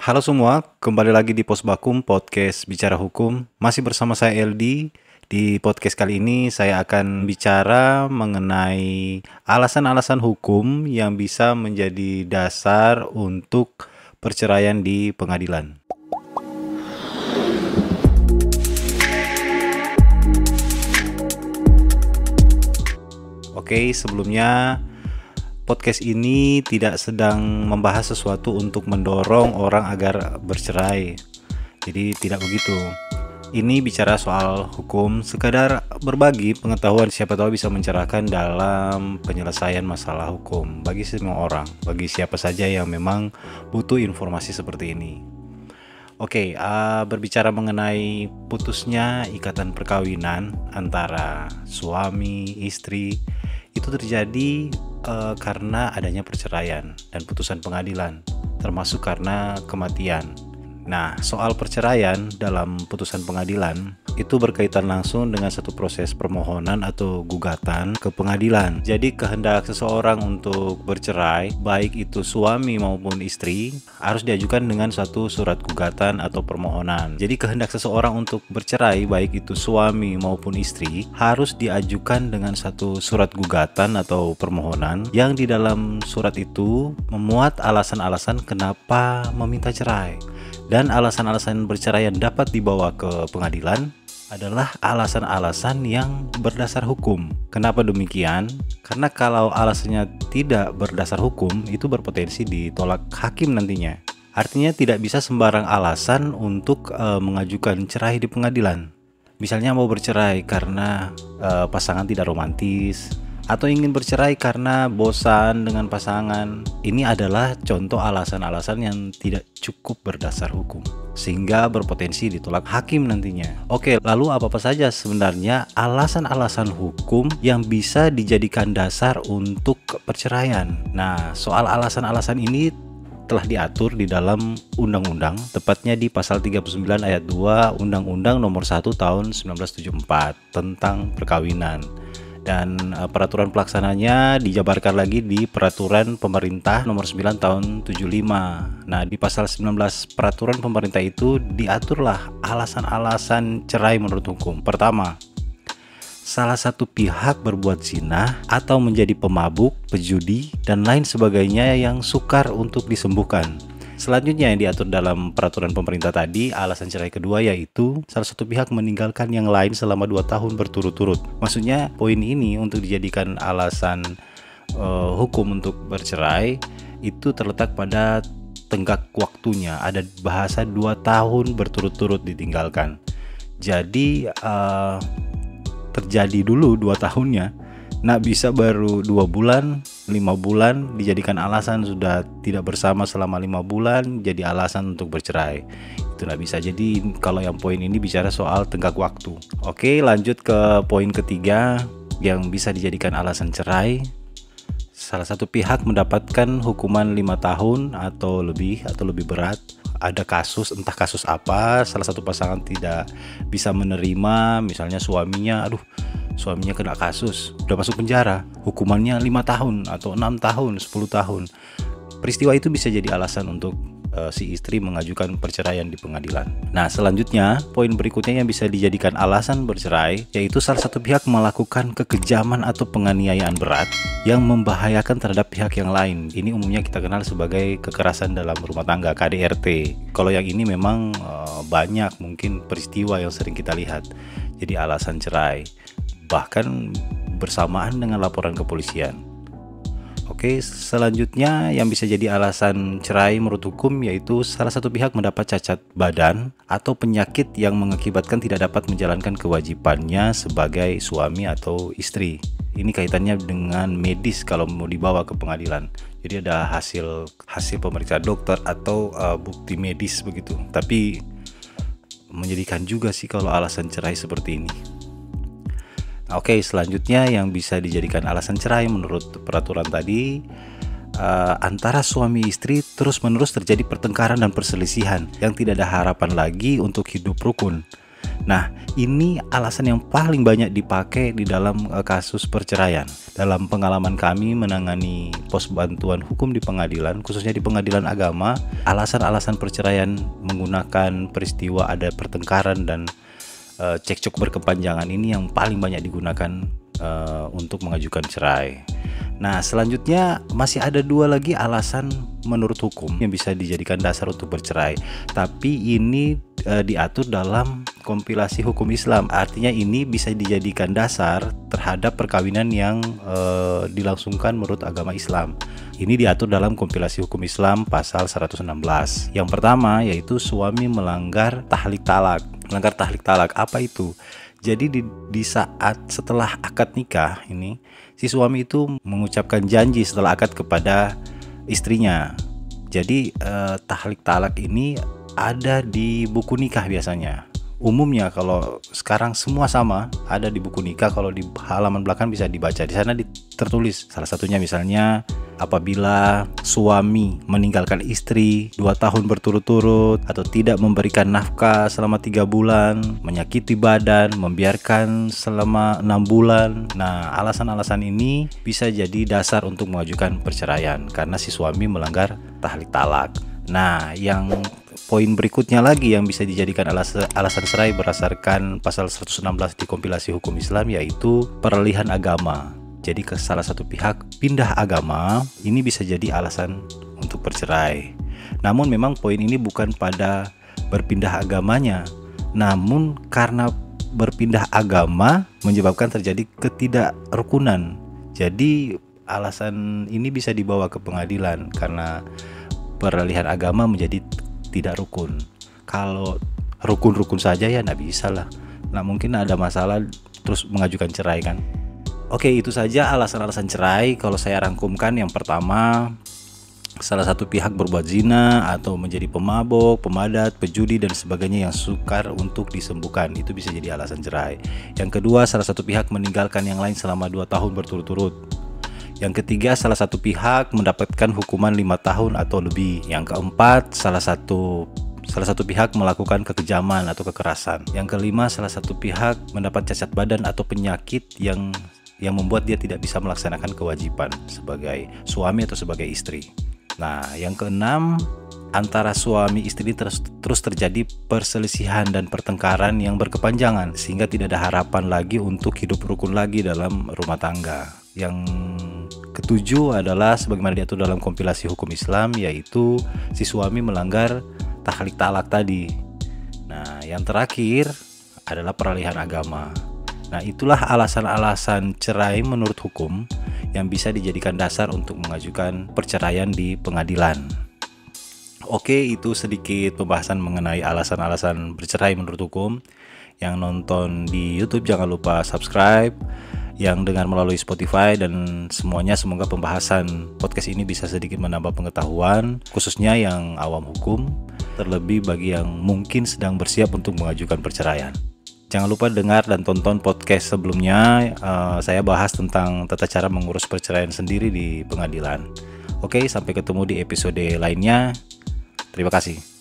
Halo semua, kembali lagi di Posbakum Podcast Bicara Hukum. Masih bersama saya LD. Di podcast kali ini saya akan bicara mengenai alasan-alasan hukum yang bisa menjadi dasar untuk perceraian di pengadilan. Oke, sebelumnya podcast ini tidak sedang membahas sesuatu untuk mendorong orang agar bercerai. Jadi tidak begitu. Ini bicara soal hukum, sekadar berbagi pengetahuan, siapa tahu bisa mencerahkan dalam penyelesaian masalah hukum bagi semua orang, bagi siapa saja yang memang butuh informasi seperti ini. Oke, berbicara mengenai putusnya ikatan perkawinan antara suami, istri, itu terjadi karena adanya perceraian dan putusan pengadilan, termasuk karena kematian. Nah, soal perceraian dalam putusan pengadilan itu berkaitan langsung dengan satu proses permohonan atau gugatan ke pengadilan. Jadi kehendak seseorang untuk bercerai, baik itu suami maupun istri, harus diajukan dengan satu surat gugatan atau permohonan. Jadi kehendak seseorang untuk bercerai, baik itu suami maupun istri, harus diajukan dengan satu surat gugatan atau permohonan yang di dalam surat itu memuat alasan-alasan kenapa meminta cerai. Dan alasan-alasan bercerai yang dapat dibawa ke pengadilan adalah alasan-alasan yang berdasar hukum. Kenapa demikian? Karena kalau alasannya tidak berdasar hukum, itu berpotensi ditolak hakim nantinya. Artinya tidak bisa sembarang alasan untuk mengajukan cerai di pengadilan. Misalnya mau bercerai karena pasangan tidak romantis, atau ingin bercerai karena bosan dengan pasangan. Ini adalah contoh alasan-alasan yang tidak cukup berdasar hukum, sehingga berpotensi ditolak hakim nantinya. Oke, lalu apa-apa saja sebenarnya alasan-alasan hukum yang bisa dijadikan dasar untuk perceraian? Nah, soal alasan-alasan ini telah diatur di dalam undang-undang, tepatnya di pasal 39 ayat 2 Undang-Undang Nomor 1 Tahun 1974 tentang perkawinan. Dan peraturan pelaksananya dijabarkan lagi di Peraturan Pemerintah Nomor 9 Tahun 75. Nah, di pasal 19 Peraturan Pemerintah itu diaturlah alasan-alasan cerai menurut hukum. Pertama, salah satu pihak berbuat zina atau menjadi pemabuk, pejudi, dan lain sebagainya yang sukar untuk disembuhkan. Selanjutnya yang diatur dalam peraturan pemerintah tadi, alasan cerai kedua yaitu salah satu pihak meninggalkan yang lain selama 2 tahun berturut-turut. Maksudnya poin ini untuk dijadikan alasan hukum untuk bercerai itu terletak pada tenggat waktunya. Ada bahasa 2 tahun berturut-turut ditinggalkan. Jadi terjadi dulu 2 tahunnya. Nah, bisa baru 2 bulan, 5 bulan dijadikan alasan sudah tidak bersama selama 5 bulan jadi alasan untuk bercerai. Itu nggak bisa. Jadi kalau yang poin ini bicara soal tenggat waktu. Oke, lanjut ke poin ketiga yang bisa dijadikan alasan cerai. Salah satu pihak mendapatkan hukuman 5 tahun atau lebih berat. Ada kasus, entah kasus apa, salah satu pasangan tidak bisa menerima, misalnya suaminya kena kasus, udah masuk penjara, hukumannya 5 tahun atau 6 tahun, 10 tahun. Peristiwa itu bisa jadi alasan untuk si istri mengajukan perceraian di pengadilan. Nah, selanjutnya, poin berikutnya yang bisa dijadikan alasan bercerai, yaitu salah satu pihak melakukan kekejaman atau penganiayaan berat yang membahayakan terhadap pihak yang lain. Ini umumnya kita kenal sebagai kekerasan dalam rumah tangga, KDRT. Kalau yang ini memang banyak mungkin peristiwa yang sering kita lihat. Jadi alasan cerai, bahkan bersamaan dengan laporan kepolisian. Oke, selanjutnya yang bisa jadi alasan cerai menurut hukum yaitu salah satu pihak mendapat cacat badan atau penyakit yang mengakibatkan tidak dapat menjalankan kewajibannya sebagai suami atau istri. Ini kaitannya dengan medis kalau mau dibawa ke pengadilan. Jadi ada hasil pemeriksaan dokter atau bukti medis begitu. Tapi menyedihkan juga sih kalau alasan cerai seperti ini. Oke, selanjutnya yang bisa dijadikan alasan cerai menurut peraturan tadi, antara suami istri terus-menerus terjadi pertengkaran dan perselisihan yang tidak ada harapan lagi untuk hidup rukun. Nah, ini alasan yang paling banyak dipakai di dalam kasus perceraian. Dalam pengalaman kami menangani pos bantuan hukum di pengadilan, khususnya di pengadilan agama, alasan-alasan perceraian menggunakan peristiwa ada pertengkaran dan cekcok berkepanjangan ini yang paling banyak digunakan untuk mengajukan cerai. Nah, selanjutnya masih ada 2 lagi alasan menurut hukum yang bisa dijadikan dasar untuk bercerai. Tapi ini diatur dalam kompilasi hukum Islam. Artinya ini bisa dijadikan dasar terhadap perkawinan yang dilangsungkan menurut agama Islam. Ini diatur dalam kompilasi hukum Islam pasal 116. Yang pertama yaitu suami melanggar tahlik talak. Melanggar tahlik talak apa itu? Jadi di saat setelah akad nikah ini, si suami itu mengucapkan janji setelah akad kepada istrinya. Jadi tahlik talak ini ada di buku nikah biasanya. Umumnya kalau sekarang semua sama, ada di buku nikah. Kalau di halaman belakang bisa dibaca. Di sana tertulis salah satunya misalnya apabila suami meninggalkan istri 2 tahun berturut-turut atau tidak memberikan nafkah selama 3 bulan, menyakiti badan, membiarkan selama 6 bulan. Nah, alasan-alasan ini bisa jadi dasar untuk mengajukan perceraian karena si suami melanggar tahlik talak. Nah, yang poin berikutnya lagi yang bisa dijadikan alasan cerai berdasarkan pasal 116 di kompilasi hukum Islam yaitu peralihan agama. Jadi ke salah satu pihak pindah agama, ini bisa jadi alasan untuk bercerai. Namun memang poin ini bukan pada berpindah agamanya, namun karena berpindah agama menyebabkan terjadi ketidakrukunan. Jadi alasan ini bisa dibawa ke pengadilan karena peralihan agama menjadi tidak rukun. Kalau rukun-rukun saja ya nggak bisa lah. Nah, mungkin ada masalah terus mengajukan cerai kan. Oke, itu saja alasan-alasan cerai. Kalau saya rangkumkan, yang pertama, salah satu pihak berbuat zina atau menjadi pemabok, pemadat, pejudi dan sebagainya yang sukar untuk disembuhkan, itu bisa jadi alasan cerai. Yang kedua, salah satu pihak meninggalkan yang lain selama 2 tahun berturut-turut. Yang ketiga, salah satu pihak mendapatkan hukuman 5 tahun atau lebih. Yang keempat, salah satu pihak melakukan kekejaman atau kekerasan. Yang kelima, salah satu pihak mendapat cacat badan atau penyakit yang membuat dia tidak bisa melaksanakan kewajiban sebagai suami atau sebagai istri. Nah, yang keenam, antara suami istri terus terjadi perselisihan dan pertengkaran yang berkepanjangan sehingga tidak ada harapan lagi untuk hidup rukun lagi dalam rumah tangga. Yang ketujuh adalah sebagaimana diatur dalam kompilasi hukum Islam, yaitu si suami melanggar tahlik talak tadi. Nah, yang terakhir adalah peralihan agama. Nah, itulah alasan-alasan cerai menurut hukum yang bisa dijadikan dasar untuk mengajukan perceraian di pengadilan. Oke, itu sedikit pembahasan mengenai alasan-alasan bercerai menurut hukum. Yang nonton di YouTube jangan lupa subscribe, yang dengar melalui Spotify, dan semuanya semoga pembahasan podcast ini bisa sedikit menambah pengetahuan, khususnya yang awam hukum, terlebih bagi yang mungkin sedang bersiap untuk mengajukan perceraian. Jangan lupa dengar dan tonton podcast sebelumnya. Saya bahas tentang tata cara mengurus perceraian sendiri di pengadilan. Oke, sampai ketemu di episode lainnya. Terima kasih.